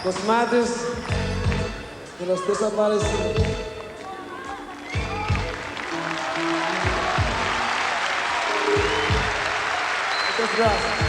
Los madres de los desaparecidos. Muchas gracias.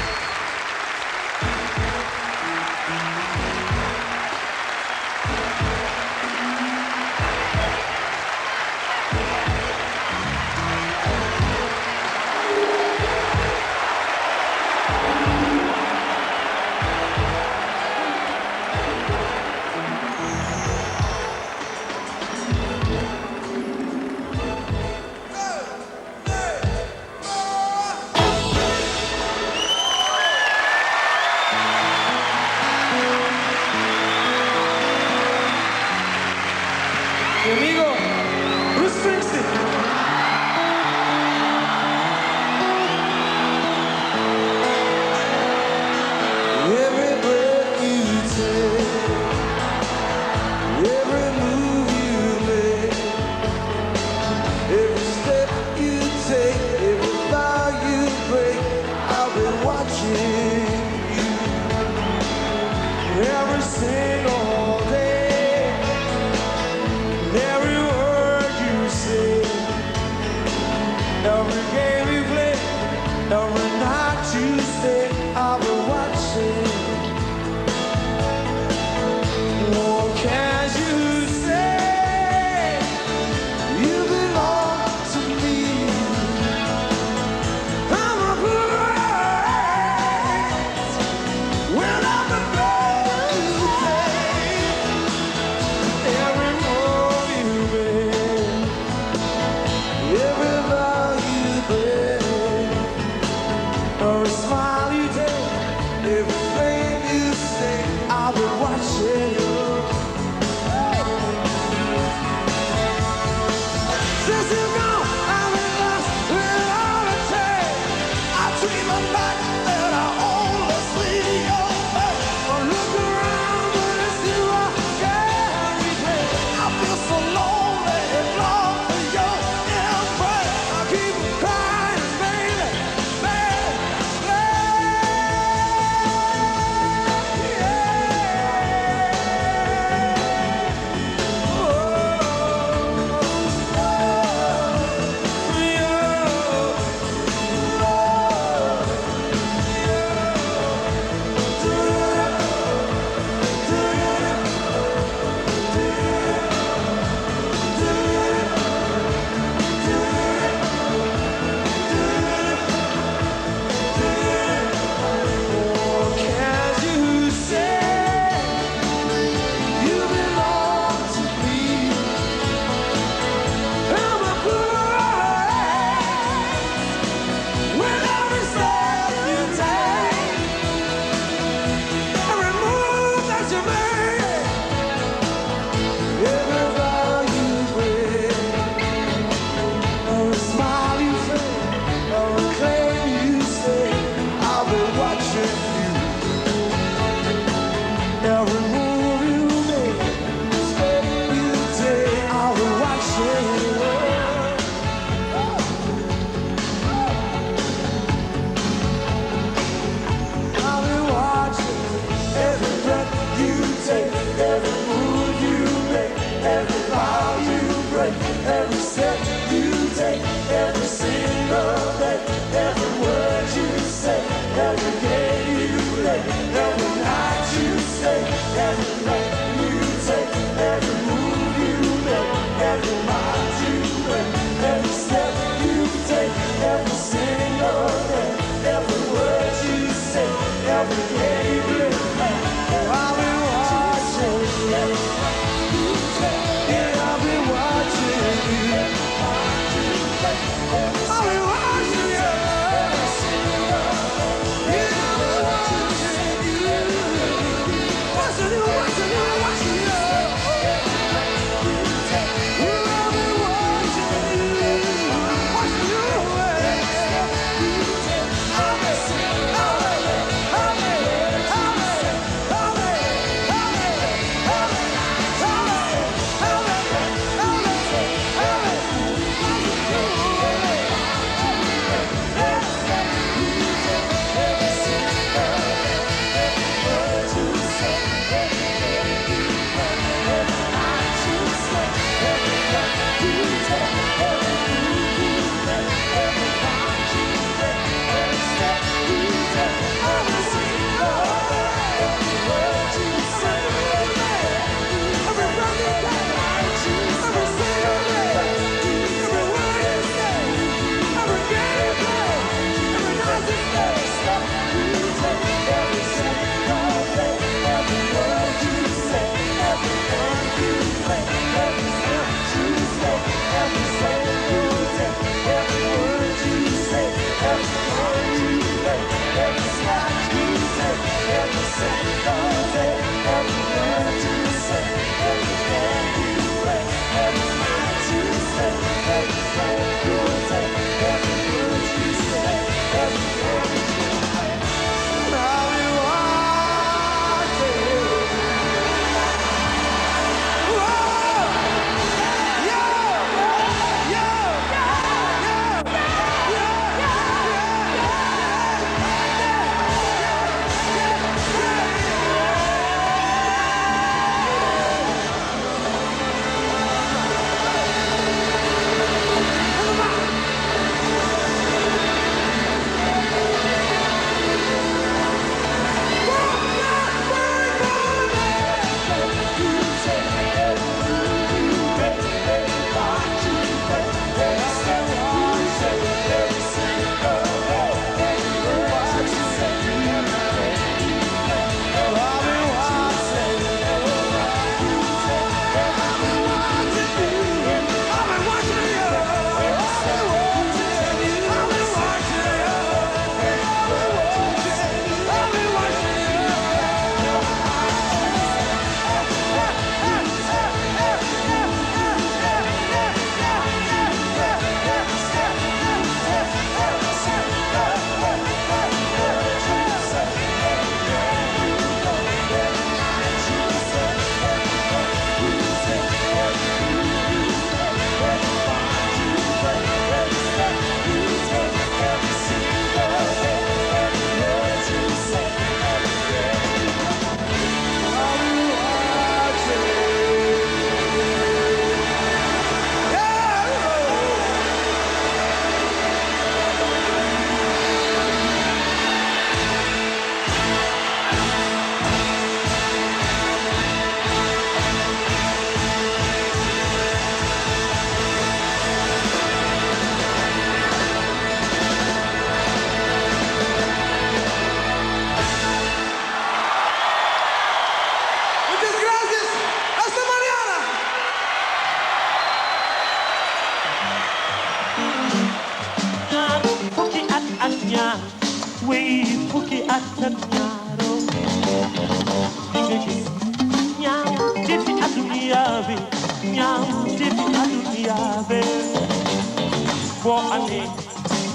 boo amee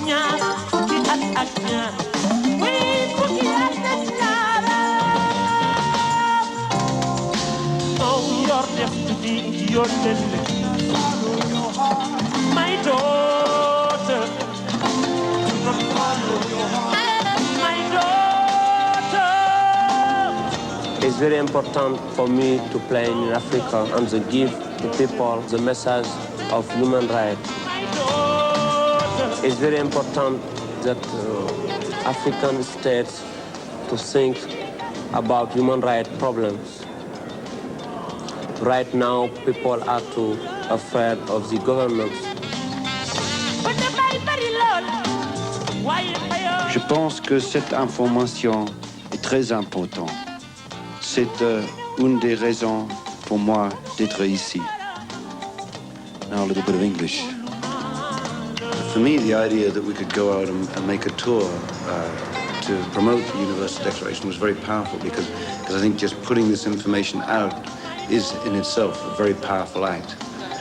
ñaar fukki at ak ñaar muy fukki at ak ñaara soo yor def di yónneel my daughter my daughter. It's very important for me to play in Africa and to give the people the message of human rights. It's very important that African states to think about human rights problems. Right now, people are too afraid of the government. Je pense que cette information est très importante. C'est une des raisons pour moi d'être ici. Now a little bit of English. For me, the idea that we could go out and make a tour to promote the Universal Declaration was very powerful because I think just putting this information out is in itself a very powerful act.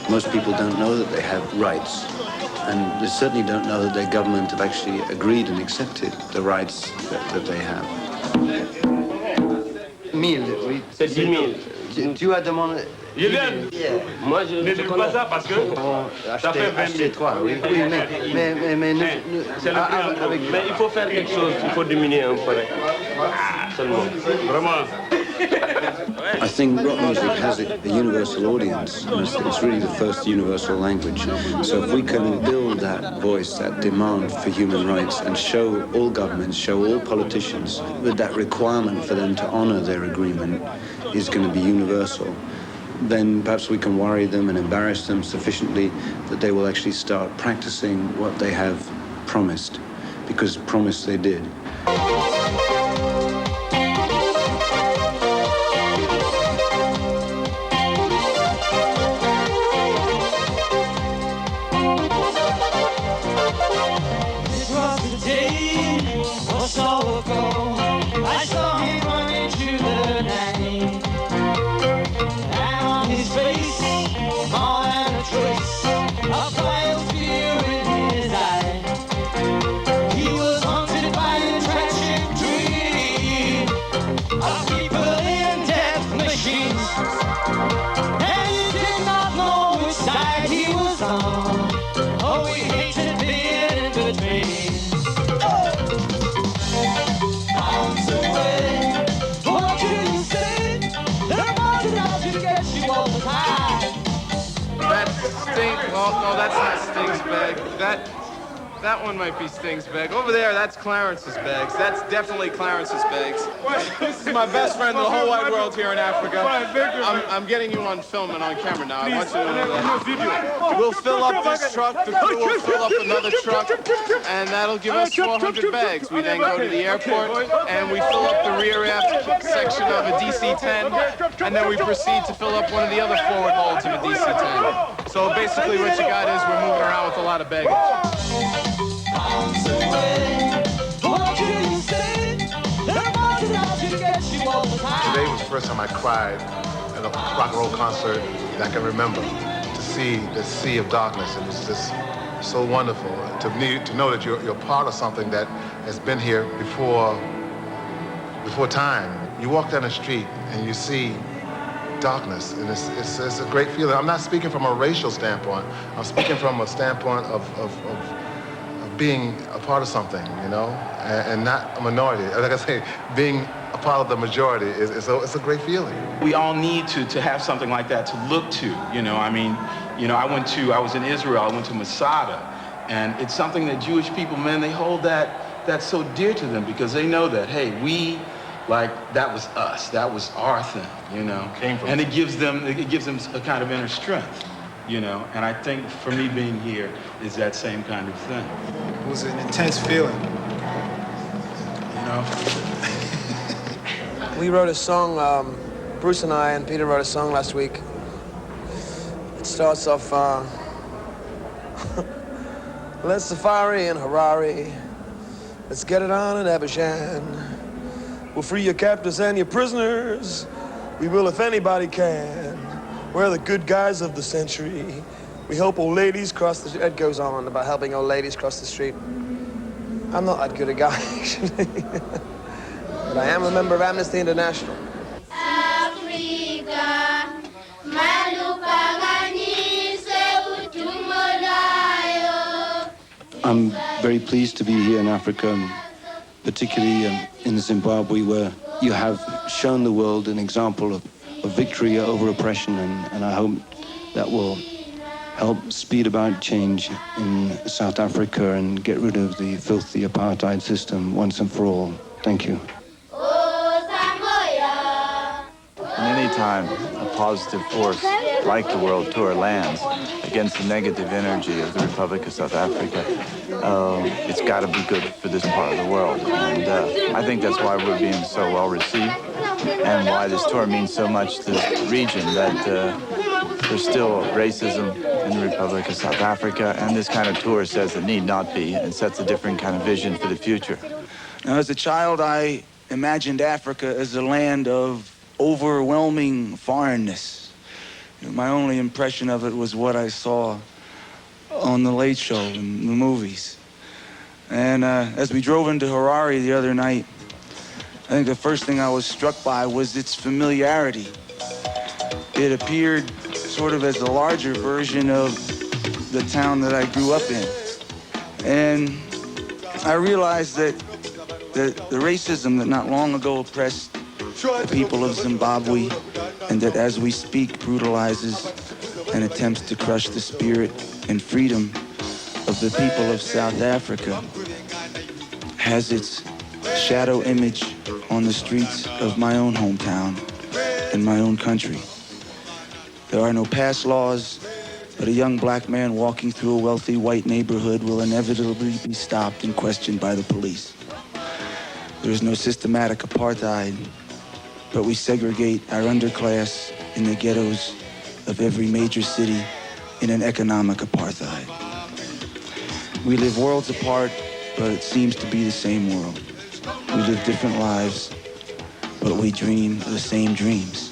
Most people don't know that they have rights, and they certainly don't know that their government have actually agreed and accepted the rights that they have. 1000, oui. C'est 10 000. Tu as demandé... Je viens. Moi, je Ne dis pas ça parce que ça fait 20 000. 3, oui. Oui, mais c'est le prix avec... Mais il faut faire quelque chose, il faut diminuer un peu. Seulement. Vraiment. I think rock music has a universal audience, and it's really the first universal language. So if we can build that voice, that demand for human rights, and show all governments, show all politicians that requirement for them to honor their agreement is going to be universal, then perhaps we can worry them and embarrass them sufficiently that they will actually start practicing what they have promised, because promise they did. No, that's not Sting's bag. That one might be Sting's bag. Over there, that's Clarence's bags. That's definitely Clarence's bags. This is my best friend in the whole wide world here in Africa. I'm getting you on film and on camera now. I want you to know that. We'll fill up this truck, the crew will fill up another truck, and that'll give us 400 bags. We then go to the airport, and we fill up the rear aft section of a DC-10, and then we proceed to fill up one of the other forward holds of a DC-10. So basically what you got is we're moving around with a lot of baggage. Today was the first time I cried at a rock and roll concert that I can remember. To see the sea of darkness, it was just so wonderful. To know that you're part of something that has been here before time. You walk down the street and you see darkness, and it's a great feeling. I'm not speaking from a racial standpoint. I'm speaking from a standpoint of being a part of something, you know, and not a minority. Like I say, being a part of the majority is a great feeling. We all need to have something like that to look to, you know. I mean, you know, I was in Israel, I went to Masada, and it's something that Jewish people, man, they hold that's so dear to them because they know that, hey, that was us, that was our thing, you know. And it gives them a kind of inner strength, you know. And I think for me being here is that same kind of thing. It was an intense feeling, you know. We wrote a song, Bruce and I and Peter wrote a song last week. It starts off, let's safari in Harare, let's get it on in Abidjan. We'll free your captives and your prisoners. We will if anybody can. We're the good guys of the century. We help old ladies cross the street. It goes on about helping old ladies cross the street. I'm not that good a guy, actually. But I am a member of Amnesty International. I'm very pleased to be here in Africa, particularly in Zimbabwe, where you have shown the world an example of victory over oppression, and I hope that will help speed about change in South Africa and get rid of the filthy apartheid system once and for all. Thank you. And any time a positive force like the World Tour lands against the negative energy of the Republic of South Africa, it's got to be good for this part of the world. And I think that's why we're being so well received and why this tour means so much to the region, that there's still racism in the Republic of South Africa, and this kind of tour says it need not be and sets a different kind of vision for the future. Now, as a child, I imagined Africa as a land of overwhelming foreignness. My only impression of it was what I saw on The Late Show in the movies. And as we drove into Harare the other night, I think the first thing I was struck by was its familiarity. It appeared sort of as a larger version of the town that I grew up in. And I realized that the racism that not long ago oppressed the people of Zimbabwe, and that as we speak brutalizes and attempts to crush the spirit and freedom of the people of South Africa, has its shadow image on the streets of my own hometown and my own country. There are no past laws, but a young black man walking through a wealthy white neighborhood will inevitably be stopped and questioned by the police. There is no systematic apartheid, but we segregate our underclass in the ghettos of every major city in an economic apartheid. We live worlds apart, but it seems to be the same world. We live different lives, but we dream the same dreams.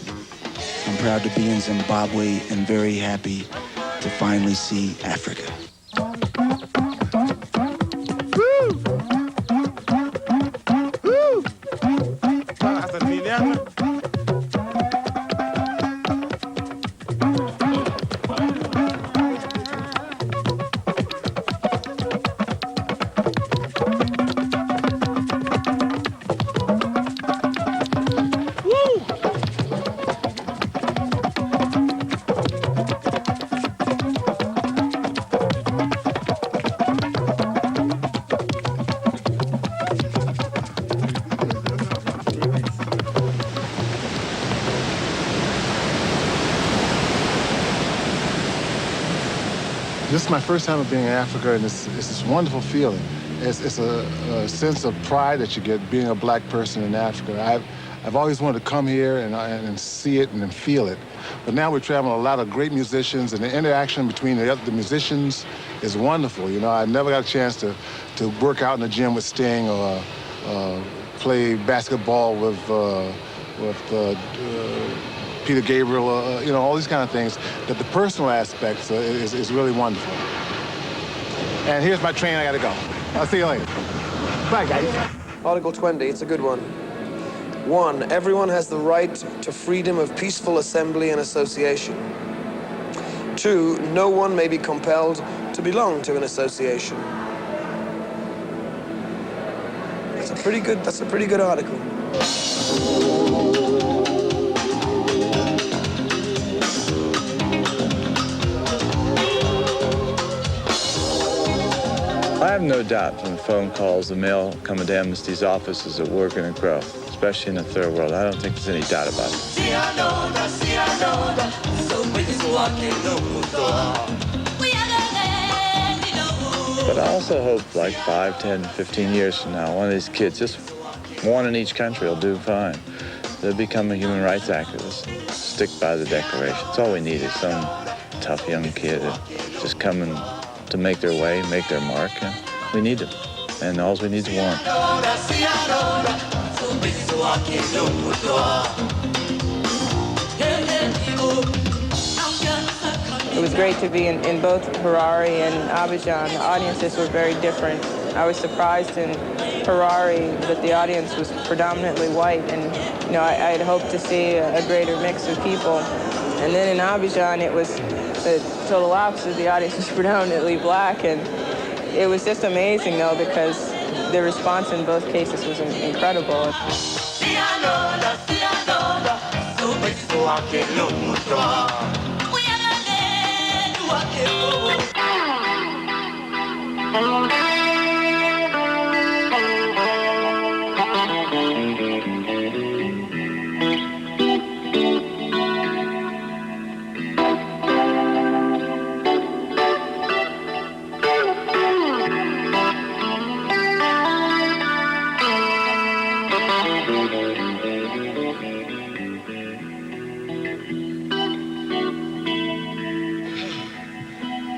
I'm proud to be in Zimbabwe and very happy to finally see Africa. This is my first time of being in Africa, and it's this wonderful feeling. It's a sense of pride that you get being a black person in Africa. I've always wanted to come here and see it and feel it. But now we're traveling a lot of great musicians, and the interaction between the musicians is wonderful. You know, I never got a chance to work out in the gym with Sting or play basketball with Peter Gabriel, you know, all these kind of things. That the personal aspects is really wonderful. And here's my train, I gotta go. I'll see you later. Bye, guys. Article 20, it's a good one. 1, everyone has the right to freedom of peaceful assembly and association. 2, no one may be compelled to belong to an association. That's a pretty good article. I have no doubt from the phone calls, the mail coming to Amnesty's offices that we're going to grow, especially in the third world. I don't think there's any doubt about it. But I also hope like 5, 10, 15 years from now, one of these kids, just one in each country will do fine. They'll become a human rights activist, stick by the Declaration. That's all we need is some tough young kid to just come and to make their way, make their mark, and we need them. And all we need is one. It was great to be in both Harare and Abidjan. The audiences were very different. I was surprised in Harare that the audience was predominantly white, and I had hoped to see a greater mix of people. And then in Abidjan, it was the total opposite. The audience was predominantly black, and it was just amazing, though, because the response in both cases was incredible.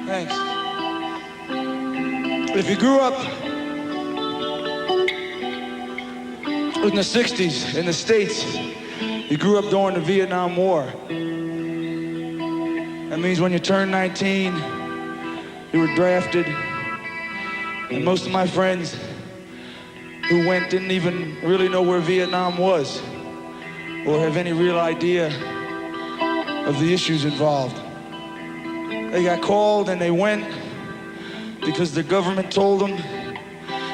Thanks. If you grew up in the 60s in the States, you grew up during the Vietnam War. That means when you turned 19, you were drafted. And most of my friends who went didn't even really know where Vietnam was or have any real idea of the issues involved. They got called and they went because the government told them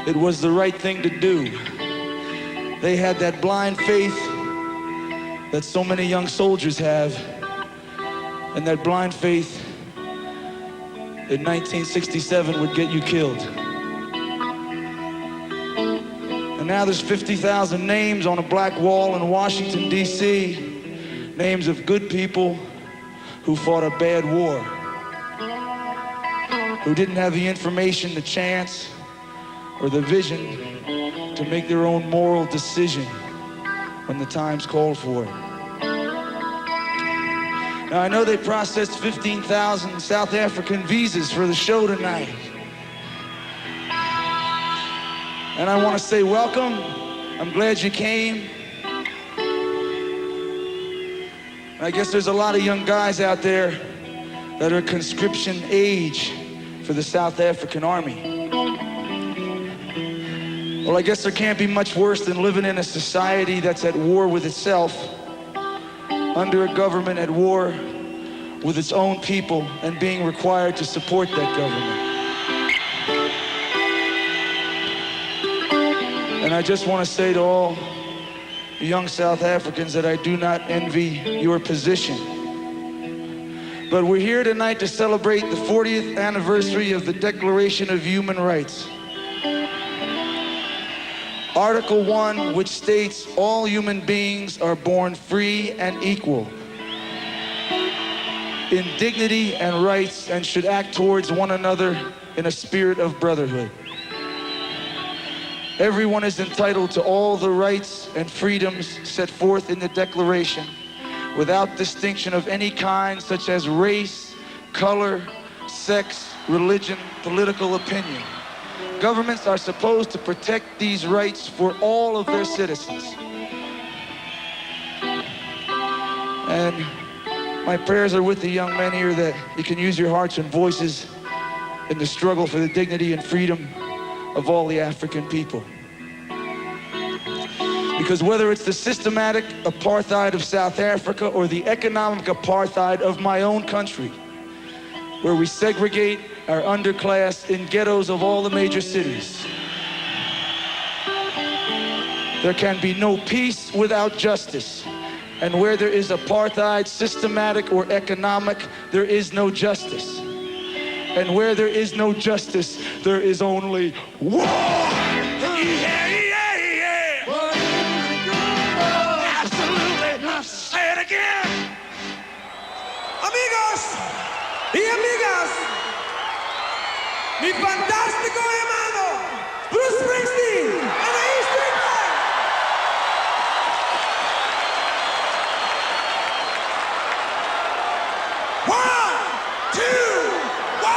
it was the right thing to do. They had that blind faith that so many young soldiers have, and that blind faith in 1967 would get you killed. And now there's 50,000 names on a black wall in Washington, D.C., names of good people who fought a bad war, who didn't have the information, the chance, or the vision to make their own moral decision when the times called for it. Now, I know they processed 15,000 South African visas for the show tonight. And I want to say welcome. I'm glad you came. I guess there's a lot of young guys out there that are conscription age for the South African Army. Well, I guess there can't be much worse than living in a society that's at war with itself, under a government at war with its own people, and being required to support that government. And I just want to say to all the young South Africans that I do not envy your position. But we're here tonight to celebrate the 40th anniversary of the Declaration of Human Rights. Article 1, which states all human beings are born free and equal in dignity and rights, and should act towards one another in a spirit of brotherhood. Everyone is entitled to all the rights and freedoms set forth in the Declaration, without distinction of any kind, such as race, color, sex, religion, political opinion. Governments are supposed to protect these rights for all of their citizens. And my prayers are with the young men here, that you can use your hearts and voices in the struggle for the dignity and freedom of all the African people. Because whether it's the systematic apartheid of South Africa or the economic apartheid of my own country, where we segregate our underclass in ghettos of all the major cities, there can be no peace without justice. And where there is apartheid, systematic or economic, there is no justice. And where there is no justice, there is only war. Say it again. Amigos y amigas, mi fantástico hermano, Bruce Springsteen, and the East Street Band. One, two, 3,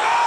4.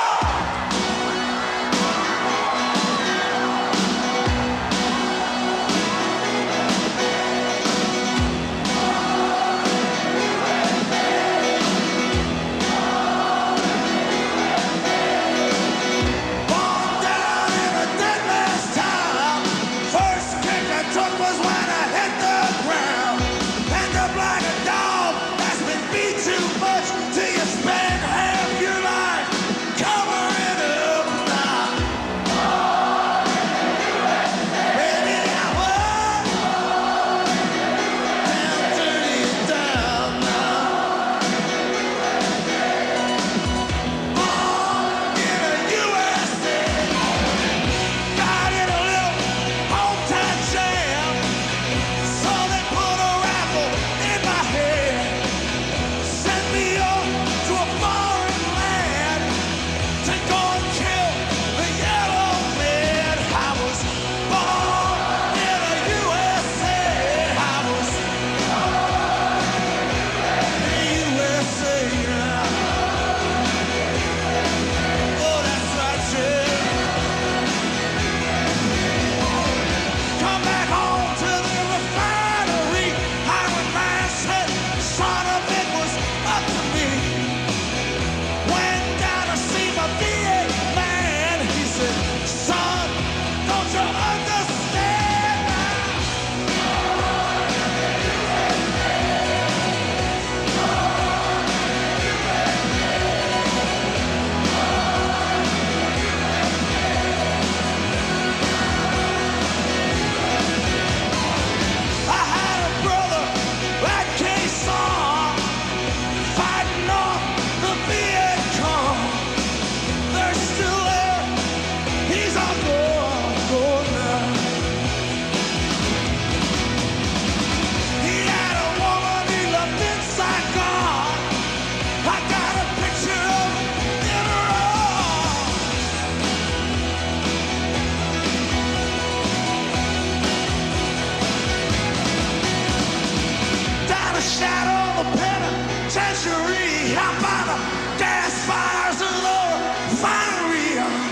penitentiary, out by the gas fires of the refinery.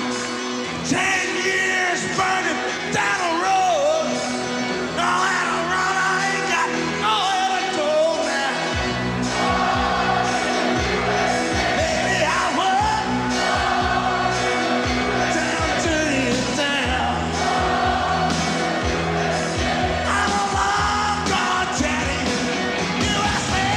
10 years burning down the road. All that run, I ain't got nowhere to go now. Baby, I work down to you down. I'm a long gone daddy, USA.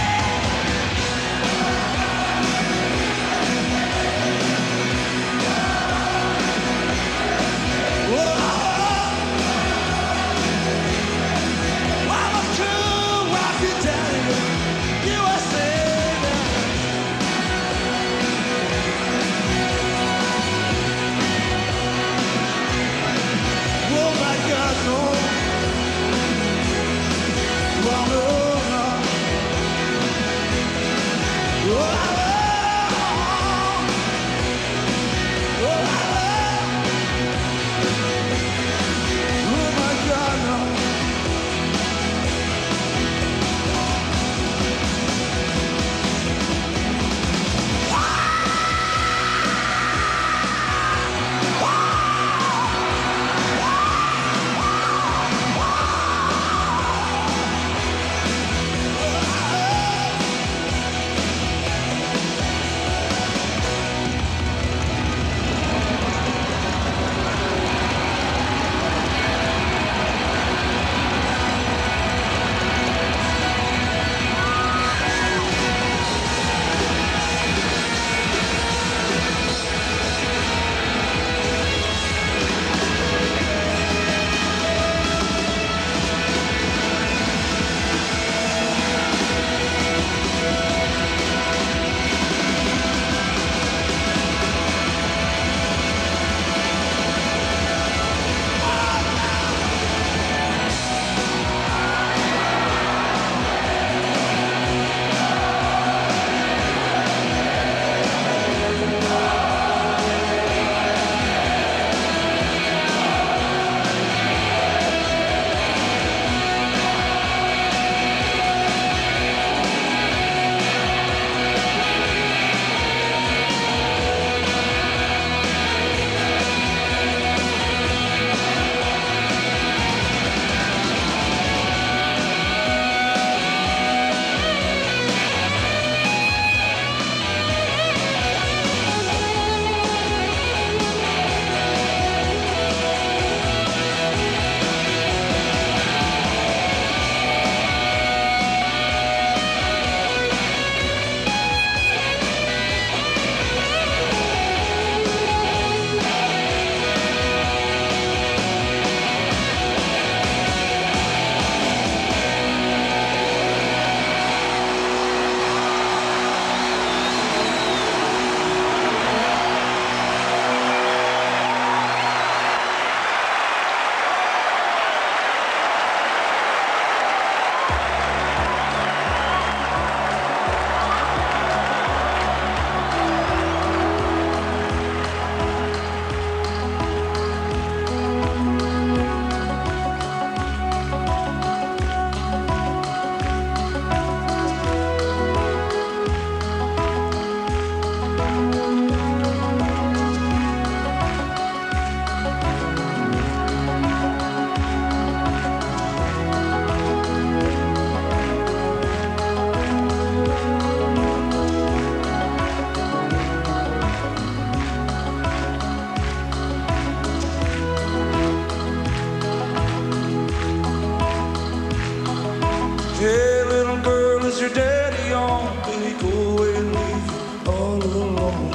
Hey, little girl, is your daddy on? Did he go away and leave you all alone?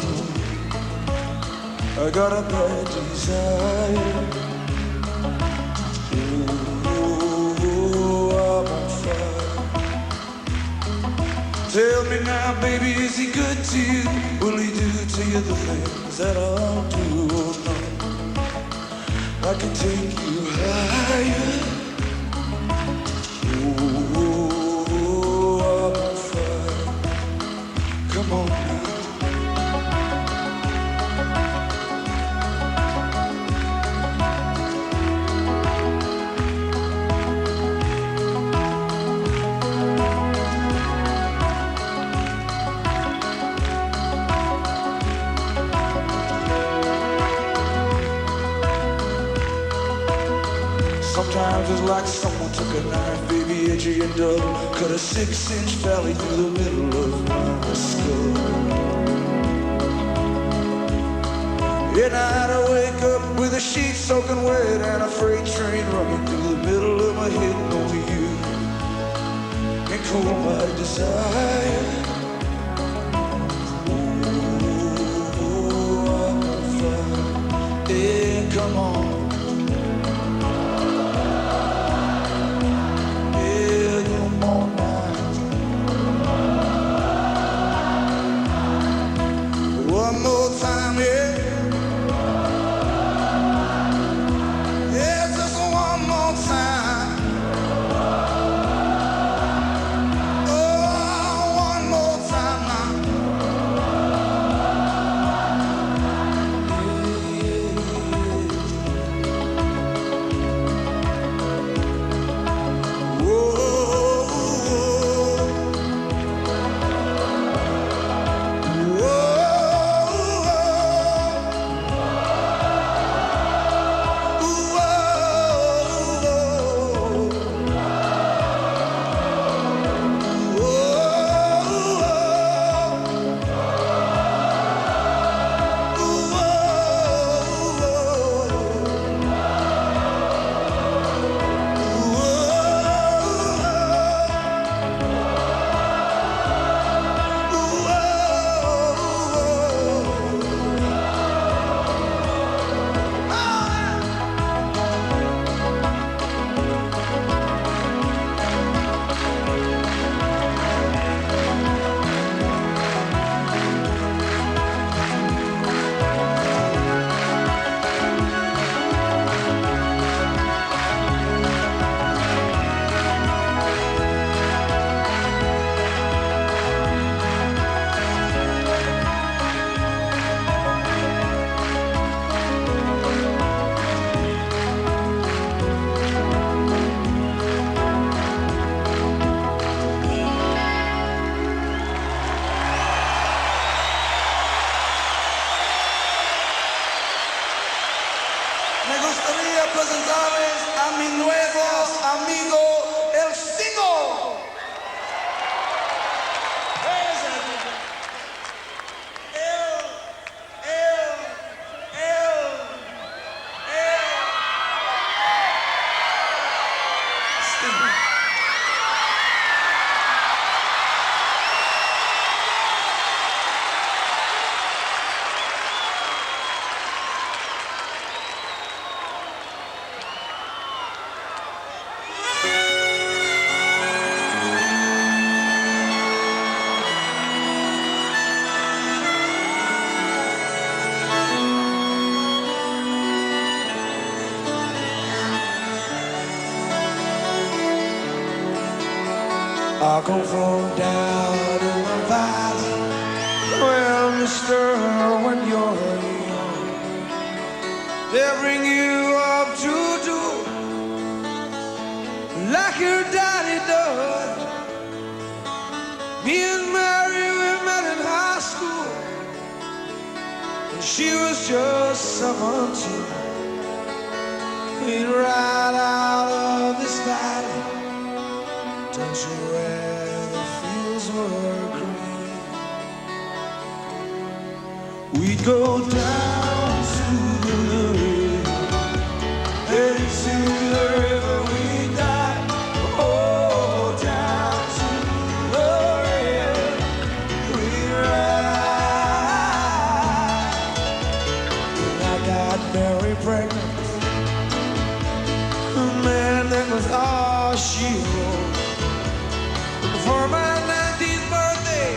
I got a bad desire. Ooh, I'm on fire. Tell me now, baby, is he good to you? Will he do to you the things that I'll do or not? I can take you higher. Come on now. took a knife, baby, edgy and dull, cut a 6-inch valley through the middle of my skull. At night I wake up with a sheet soaking wet and a freight train running through the middle of my head. And only you can cool my desire. Yeah, come on. Yeah, come on now. One more time, yeah. Yeah, just one more time. Oh, one more time now. presentarles a mi nuevo amigo, el Singo. I come from down in the valley. Well, mister, when you're young, they bring you up to do like your daddy does. Me and Mary, we met in high school when she was just 17. We'd ride out of this valley. Don't you where the fields were green? We'd go down to the river, and to the river we'd dive. Oh, down to the river we'd ride. And I got very pregnant, man, that was all she wrote. For my 19th birthday,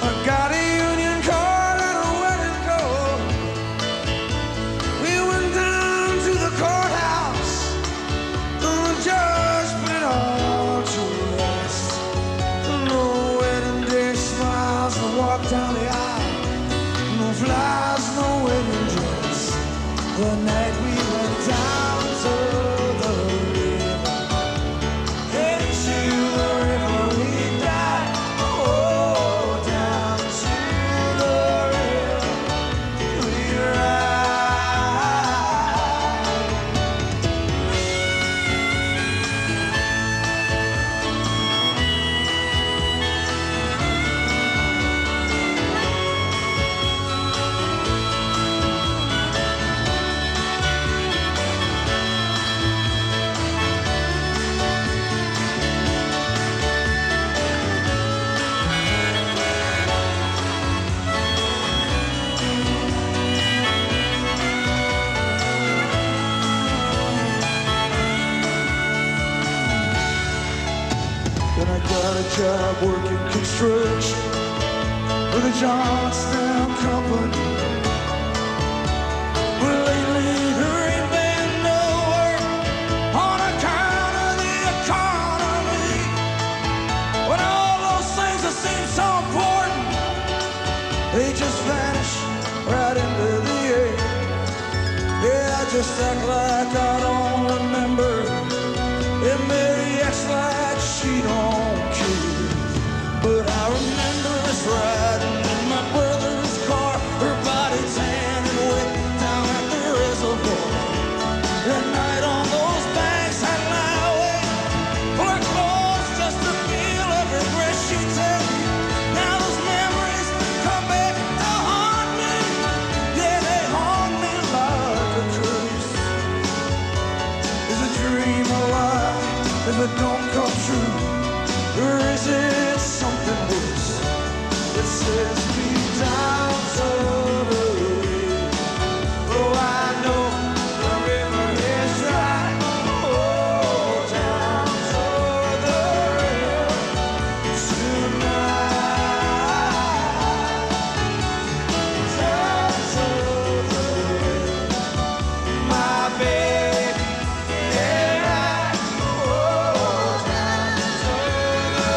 I got a union card and a wedding coat. We went down to the courthouse, and the judge put it all to rest. No wedding day smiles, no walk down the aisle, no flowers, no wedding dress. The night we went down to the river, headed to the river. Then I got a job working construction for the Johnstown Company. But lately there ain't been no work on account of the economy. When all those things that seem so important, they just vanish right into the air. Yeah, I just act like I don't remember. And Mary acts like she don't care. But I remember us riding in my brother's car, her body tan and wet down at the reservoir. That night on those banks I'd lie awake, pull her clothes just to feel every breath she takes. Now those memories come back to haunt me. Yeah, they haunt me like a curse. Is a dream alive if it don't come true? Or is it something worse that says me down to the river? Oh, I know the river is dry. Oh, down to the river tonight. Down to the river, my baby and I. Oh, down to the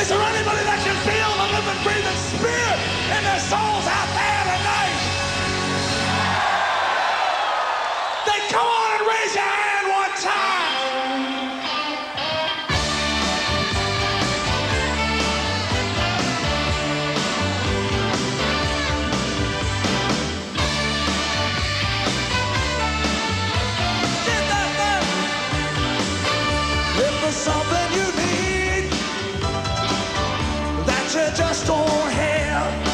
Is there anybody that can feel the living, breathing spirit in their souls out there tonight? Then come on and raise your hand one time. Get that there. If there's something you need that you just don't have,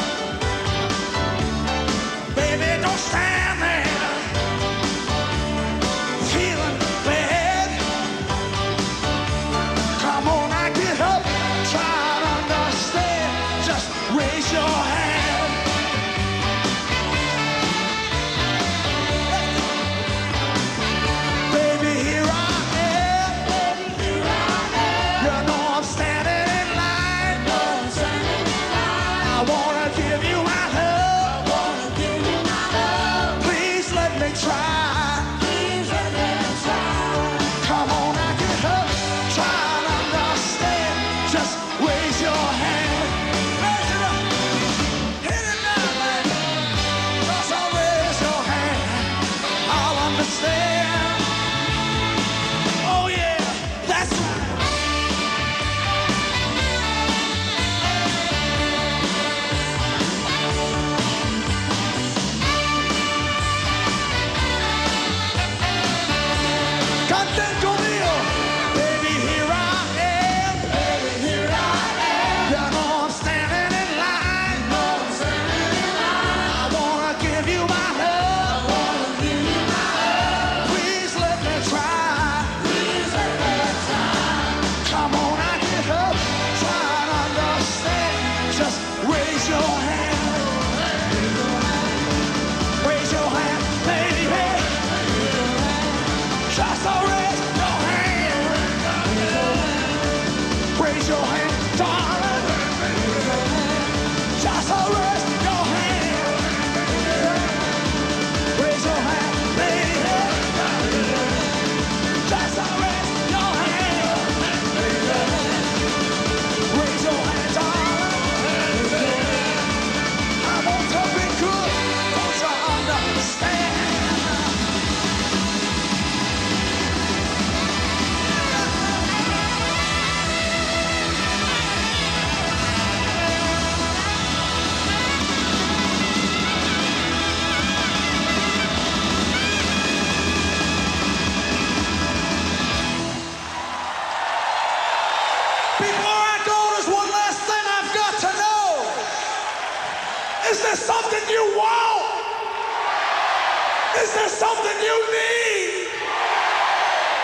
Is there something you need?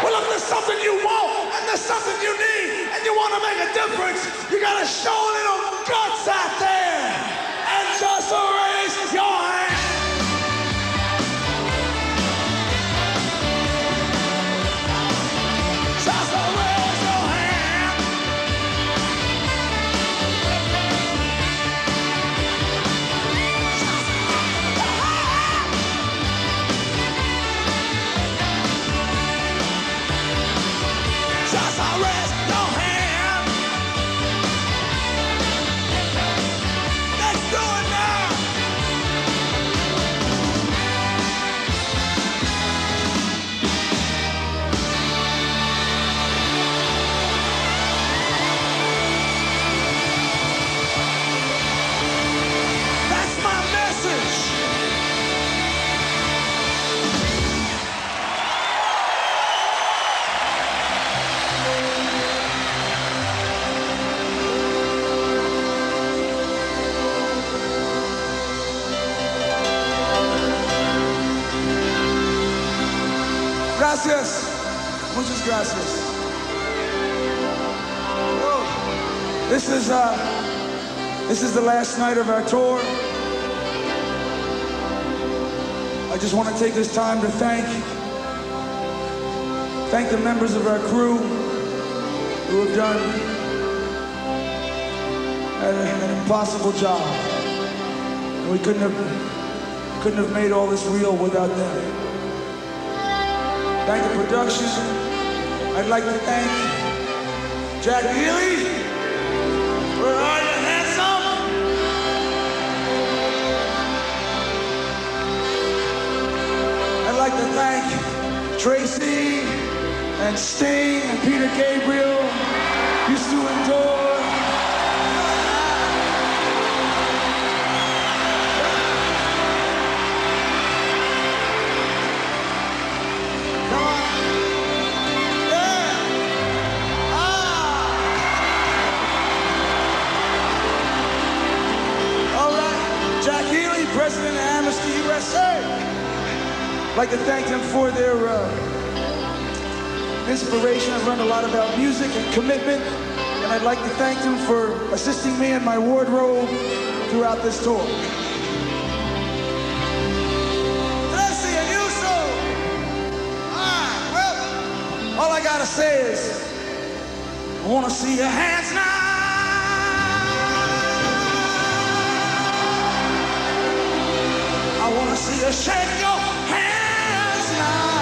Well, if there's something you want and there's something you need and you want to make a difference, you got to show a little guts out there and just raise your hand. Just raise your hand. Just raise your hand. Let's do it now. That's my message. Gracias. Muchas gracias. Whoa. This is the last night of our tour. I just want to take this time to thank the members of our crew who have done an impossible job. And we couldn't have made all this real without them. Thank the production. I'd like to thank Jack Healy. Where are you, handsome? I'd like to thank Tracy and Sting and Peter Gabriel, Youssou N'Dour. President of Amnesty USA. I'd like to thank them for their inspiration. I've learned a lot about music and commitment, and I'd like to thank them for assisting me in my wardrobe throughout this tour. Tracy and Youssou. Well, all I gotta say is, I wanna see your hands now. I wanna see you shake your hands now.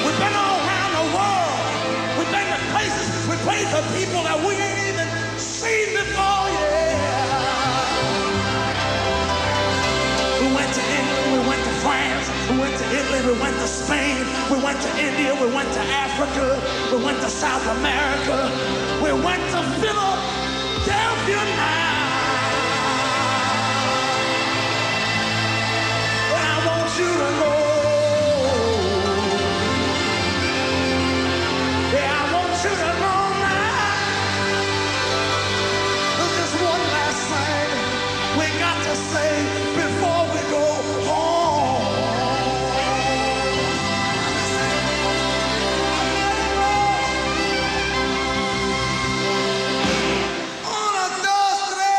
We've been all around the world. We've been to places, we played for people that we ain't even seen before, yeah. We went to England, we went to France, we went to Italy, we went to Spain, we went to India, we went to Africa, we went to South America, we went to Philadelphia now. You to know. Yeah, I want you to know now. There's just one last thing we got to say before we go home. Uno, dos, tres.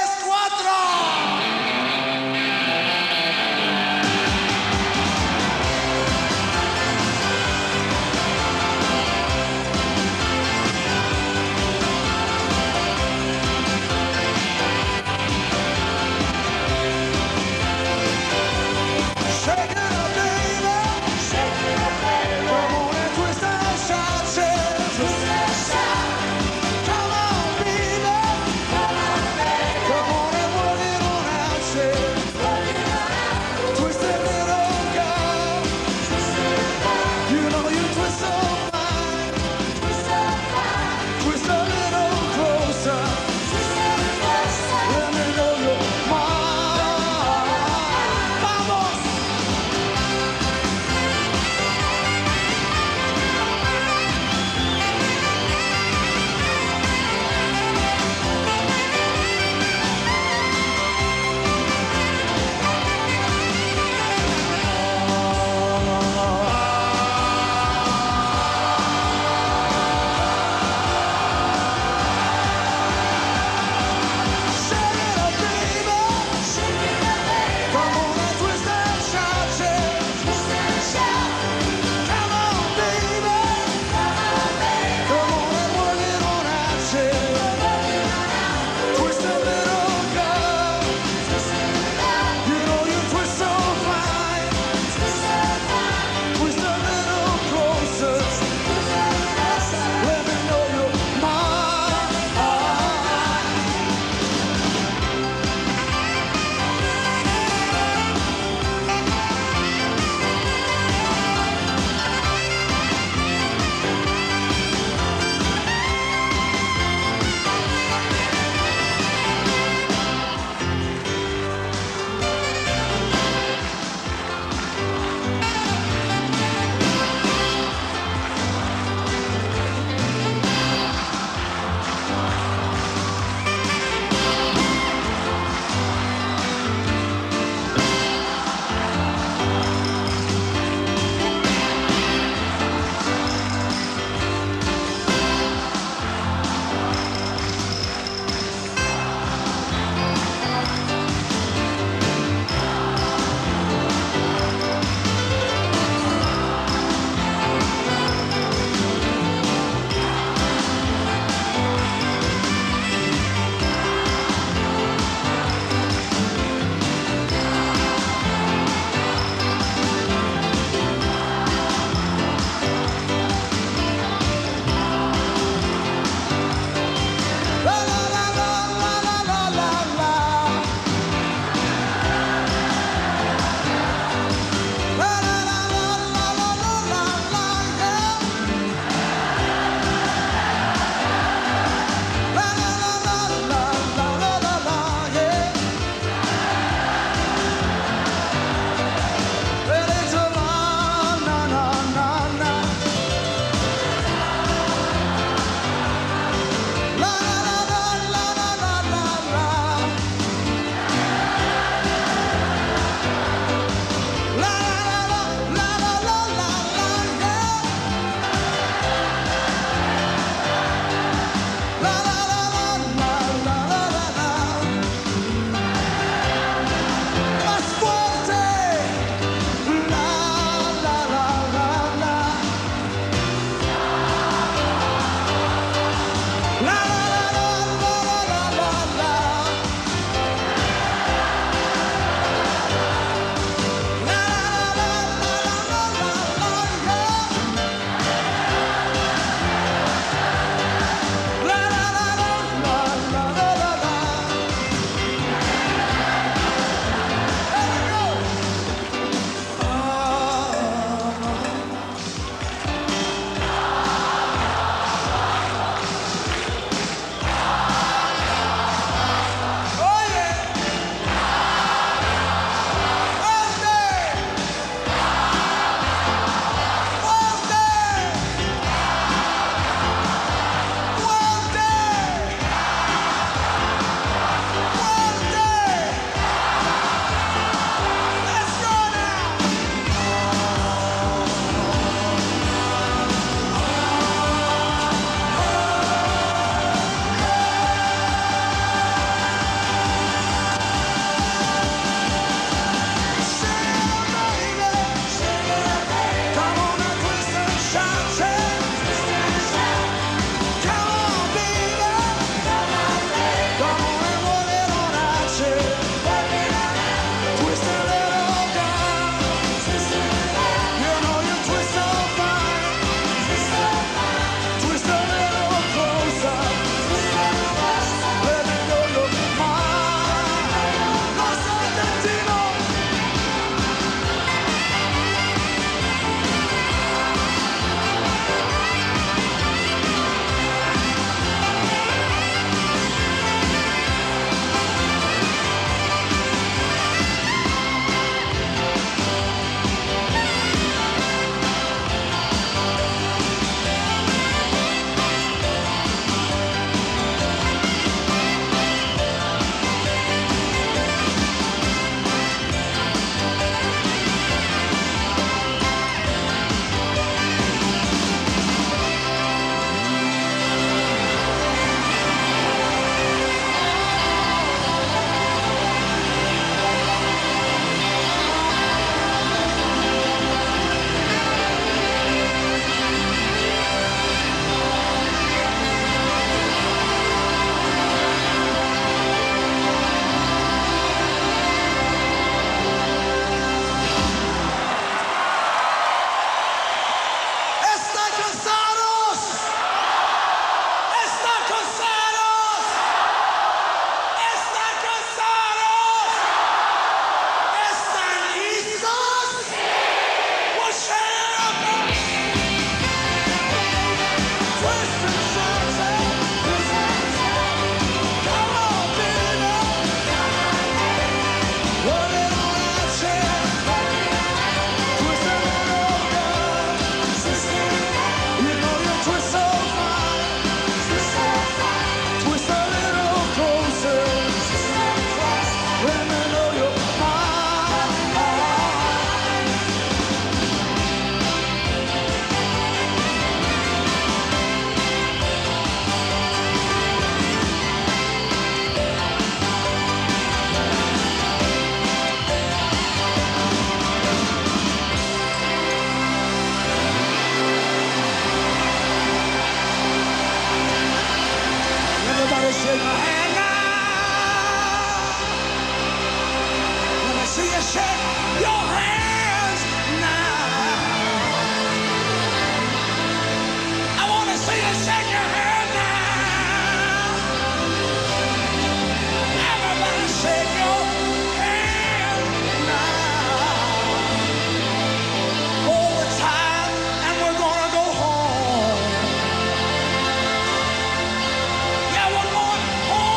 Yeah, we're going home.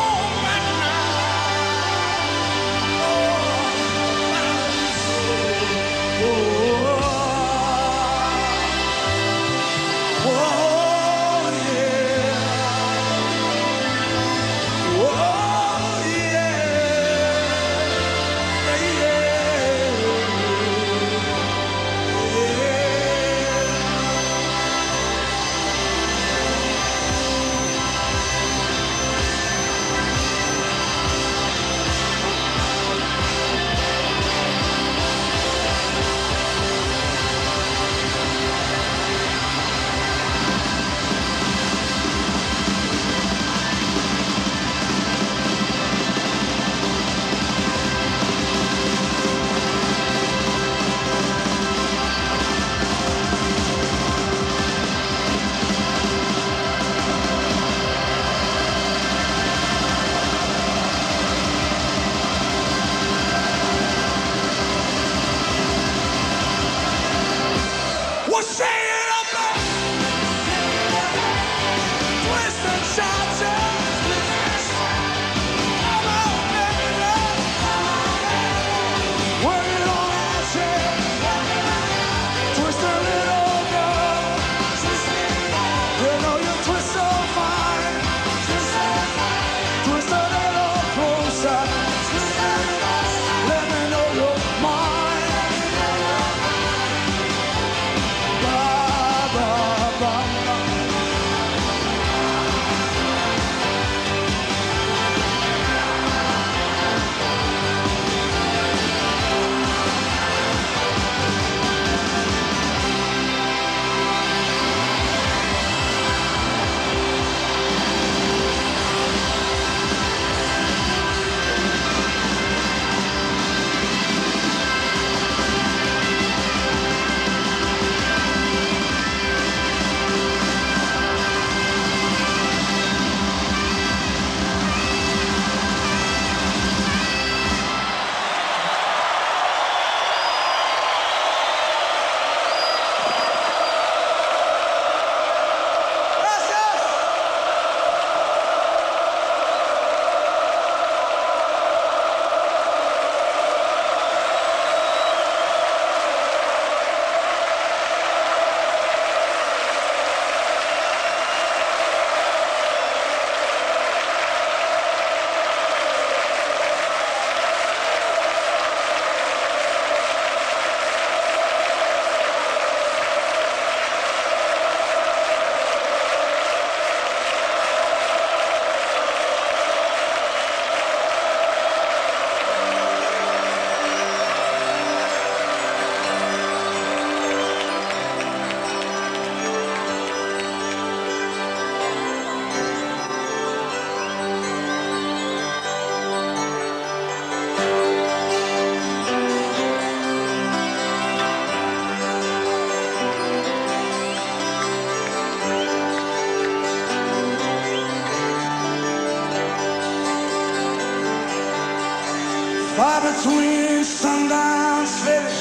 are between sundown's finish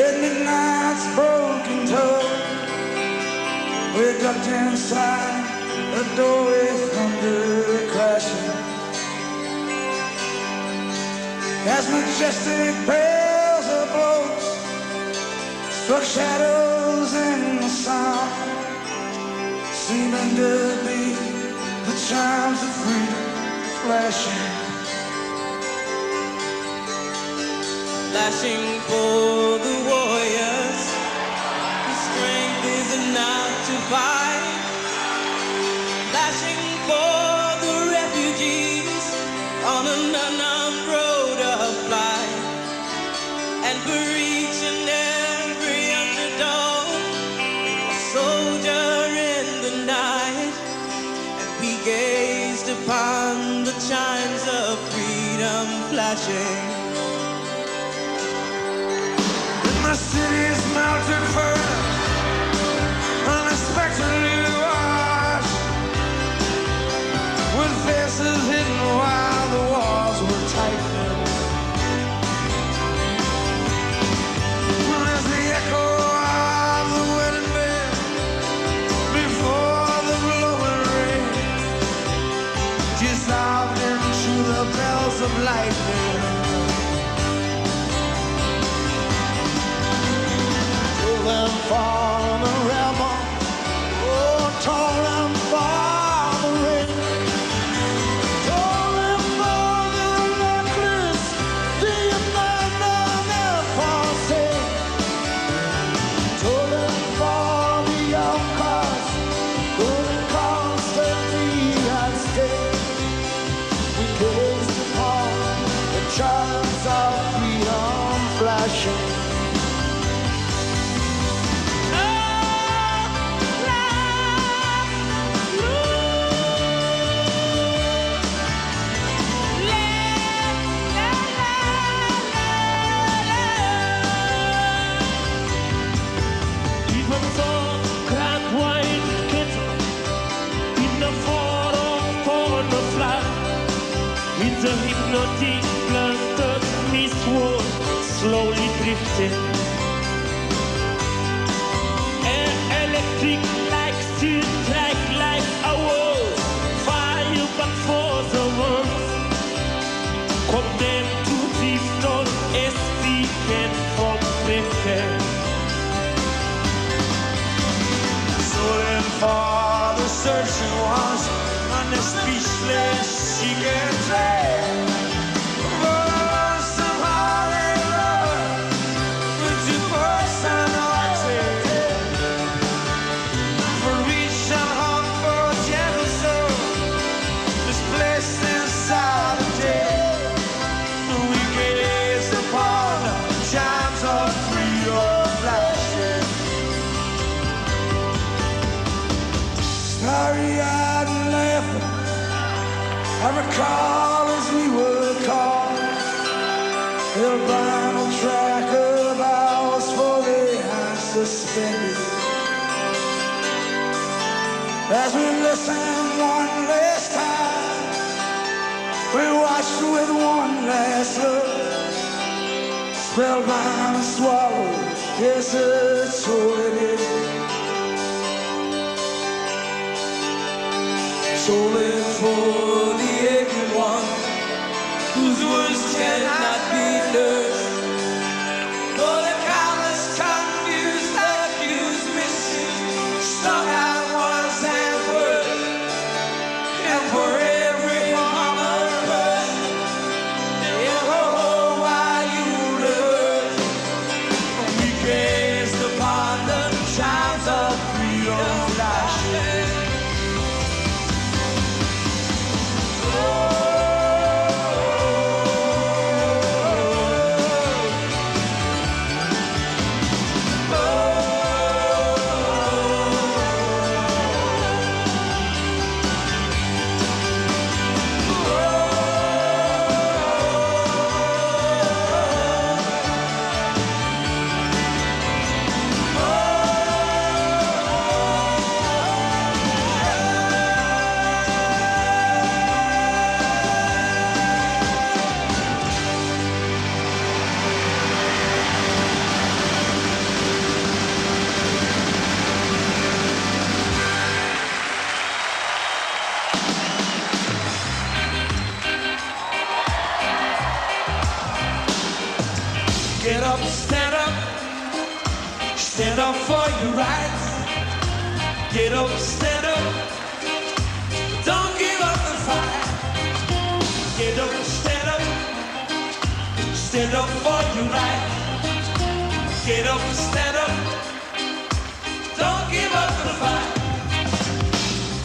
and midnight's broken toe. We're ducked inside a doorway, thunder crashing as majestic bells of boats struck shadows in the sound, seeming to be the chimes of freedom flashing. Flashing for the warriors whose strength is enough to fight. Flashing for the refugees on an unknown road of flight. And for each and every underdog, a soldier in the night. And we gazed upon the chimes of freedom flashing. My city's melted further, unexpectedly washed, with faces hidden while the walls were tightening. There's the echo of the wedding bell before the blowing rain, dissolved into the bells of lightning. Them for the rebel, oh, told them for the ring, told them for the necklace, the abandoned forsake, told them for the outcast, who the constantly at stake. We gazed upon the chimes of freedom flashing. The hypnotic blustered mist was slowly drifting. Air electric like steel track like a wall. Fire back for the ones condemned to drift on escaping from pressure. So then for the searching ones on the speechless she can say. Starry-eyed and laughing, I recall as we were caught in a vinyl track of ours for the high suspended. As we listened one last time, we watched with one last look, spellbound and swallowed, yes, it's so it is. Stolen for the aching one, whose words cannot be nursed. For the countless confused, accused, misused, strung out ones and words. And for every mama bird, in her whole wide universe, we gazed upon the chimes of freedom flashing. Get up, stand up. Stand up for your rights. Get up, stand up. Don't give up the fight. Get up, stand up. Stand up for your rights. Get up, stand up. Don't give up the fight.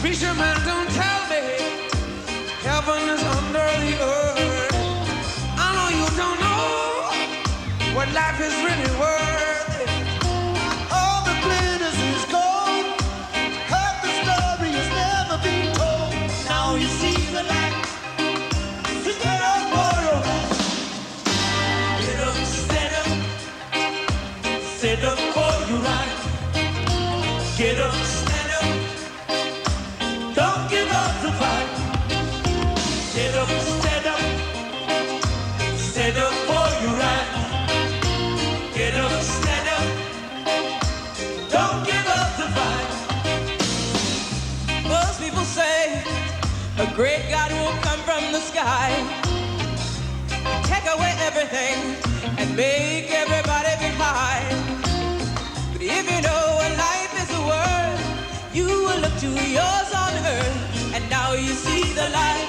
Preacher man, don't tell me heaven is under the earth. I know you don't know what life is really worth. All the glitters is gold. Half the story has never been told. Now you see the light. Stand up for your rights. Get up, stand up. Stand up for your rights. Get up, stand up. Don't give up the fight. Get up, stand up. Stand up for your rights. Get up, stand up. Don't give up the fight. Most people say a great God will come from the sky, take away everything and make everybody be high. But if you know what life is worth, you will look to yours on earth, and now you see the light.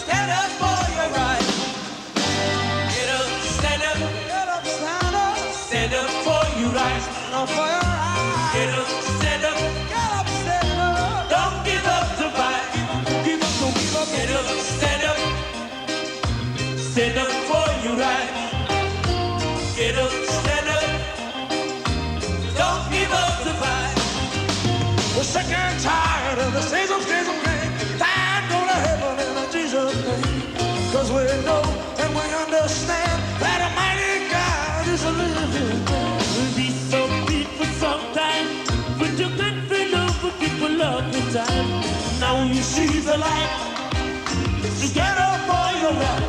Stand up for your right. Get up, stand up. Get up, stand up. Stand up for your right. Stand up for your right. Get up, stand up. Get up, stand up. Don't give up the fight. Give up, don't give up. Get up, stand up. Stand up for your right. Get up, stand up. Don't give up the fight. We're sick and tired of the season pain. Time go to heaven in Jesus' name. Cause we know and we understand that a mighty God is a living man. Will be so people sometimes, but you can't feel over people love the time. Now you see the light. So get up for your right.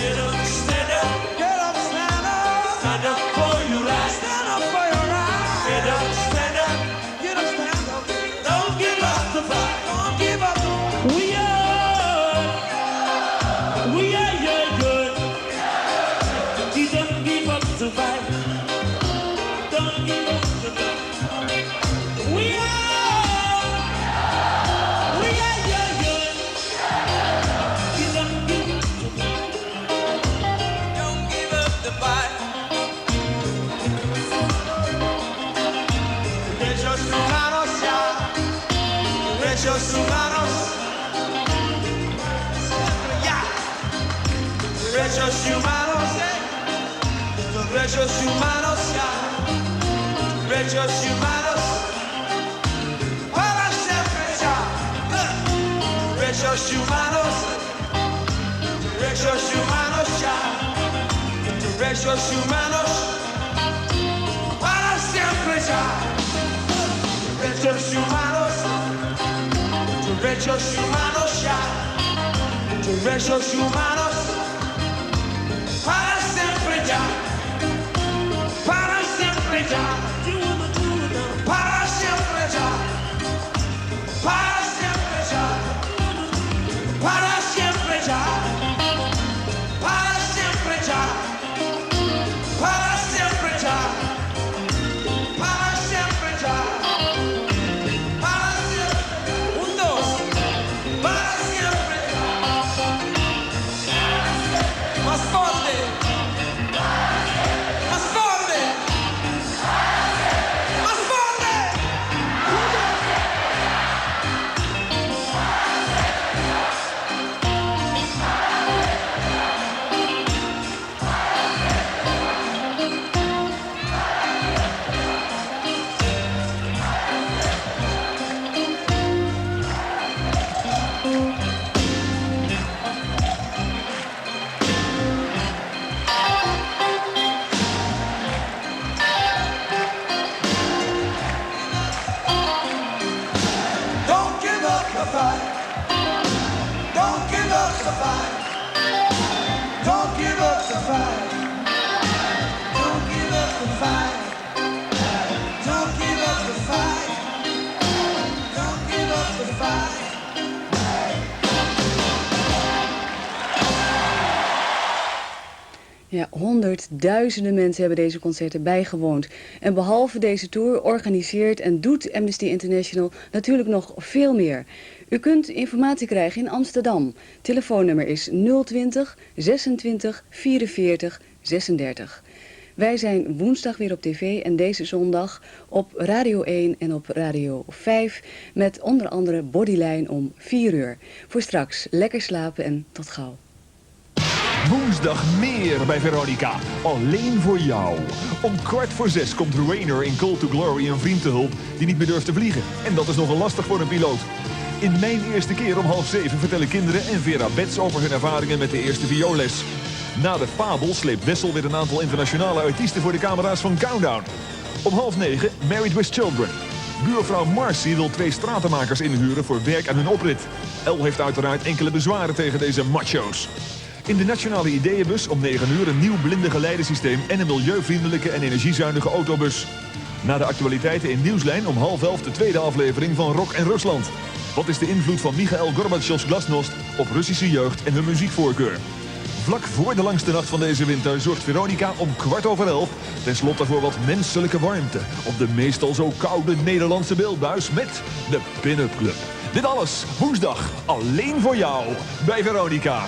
Get up, stand up. Get up, stand up. Stand up for your right. Stand up for your right. Get up, stand up. Get up, stand up. Don't give up the fight. Don't give up. We are your good. You don't give up the fight. Don't give up the fight. We are your good. You don't give up the fight. Don't give up the fight. Derechos humanos ya. Derechos humanos. Ya. Derechos humanos. Derechos humanos ya. Derechos humanos. Para siempre ya. Derechos humanos. Derechos humanos ya. Derechos humanos. Para siempre ya. Derechos humanos. Derechos humanos ya. Derechos humanos. Para siempre ya. Para siempre ya. Para siempre ya. Para siempre ya. Para siempre ya. Para siempre ya. Para siempre ya. Para siempre ya. Para siempre. Un, dos. Para siempre ya. Más fuerte. Más fuerte. Más fuerte. Don't give up the fight. Don't give up the fight. Don't give up the fight. Don't give up the fight. Don't give up the fight. Don't give up the fight. Ja, honderdduizenden mensen hebben deze concerten bijgewoond. En behalve deze tour organiseert en doet Amnesty International natuurlijk nog veel meer. U kunt informatie krijgen in Amsterdam. Telefoonnummer is 020 26 44 36. Wij zijn woensdag weer op tv en deze zondag op Radio 1 en op Radio 5... met onder andere Bodyline om 4 uur. Voor straks lekker slapen en tot gauw. Woensdag meer bij Veronica. Alleen voor jou. Om 5:15 komt Rainer in Call to Glory een vriend te hulp die niet meer durft te vliegen. En dat is nogal lastig voor een piloot. In Mijn Eerste Keer om 6:30 vertellen kinderen en Vera Bets over hun ervaringen met de eerste vioolles. Na de fabel sleept Wessel weer een aantal internationale artiesten voor de camera's van Countdown. Om 8:30 Married with Children. Buurvrouw Marcy wil 2 stratenmakers inhuren voor werk aan hun oprit. El heeft uiteraard enkele bezwaren tegen deze macho's. In de Nationale Ideeënbus om 9 uur een nieuw blinde geleidensysteem en een milieuvriendelijke en energiezuinige autobus. Na de actualiteiten in Nieuwslijn om 10:30 de tweede aflevering van Rock en Rusland. Wat is de invloed van Michael Gorbatsjovs glasnost op Russische jeugd en hun muziekvoorkeur? Vlak voor de langste nacht van deze winter zorgt Veronica om 11:15 tenslotte voor wat menselijke warmte op de meestal zo koude Nederlandse beeldbuis met de Pin-Up Club. Dit alles woensdag alleen voor jou bij Veronica.